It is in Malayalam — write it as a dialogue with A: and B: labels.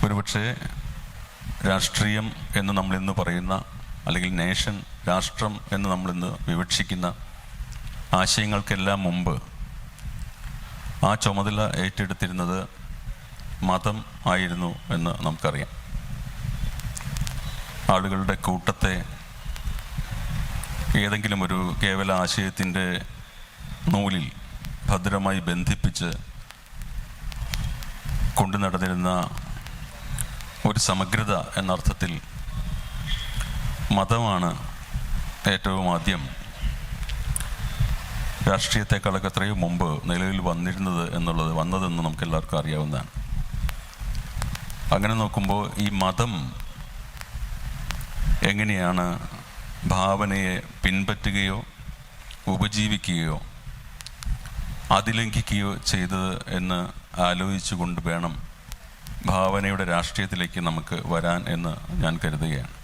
A: ഒരുപക്ഷെ രാഷ്ട്രീയം എന്ന് നമ്മളിന്ന് പറയുന്ന, അല്ലെങ്കിൽ നേഷൻ, രാഷ്ട്രം എന്ന് നമ്മളിന്ന് വിവക്ഷിക്കുന്ന ആശയങ്ങൾക്കെല്ലാം മുമ്പ് ആ ചുമതല ഏറ്റെടുത്തിരുന്നത് മതം ആയിരുന്നു എന്ന് നമുക്കറിയാം. ആളുകളുടെ കൂട്ടത്തെ ഏതെങ്കിലും ഒരു കേവല ആശയത്തിൻ്റെ നൂലിൽ ഭദ്രമായി ബന്ധിപ്പിച്ച് കൊണ്ടു നടന്നിരുന്ന ഒരു സമഗ്രത എന്നർത്ഥത്തിൽ മതമാണ് ഏറ്റവും ആദ്യം രാഷ്ട്രീയത്തെക്കാളൊക്കെ എത്രയോ മുമ്പ് നിലവിൽ വന്നതെന്ന് നമുക്ക് എല്ലാവർക്കും അറിയാവുന്നതാണ്. അങ്ങനെ നോക്കുമ്പോൾ ഈ മതം എങ്ങനെയാണ് ഭാവനയെ പിൻപറ്റുകയോ ഉപജീവിക്കുകയോ അതിലംഘിക്കുകയോ ചെയ്തത് എന്ന് ആലോചിച്ചുകൊണ്ട് വേണം ഭാവനയുടെ രാഷ്ട്രീയത്തിലേക്ക് നമുക്ക് വരാൻ എന്ന് ഞാൻ കരുതുകയാണ്.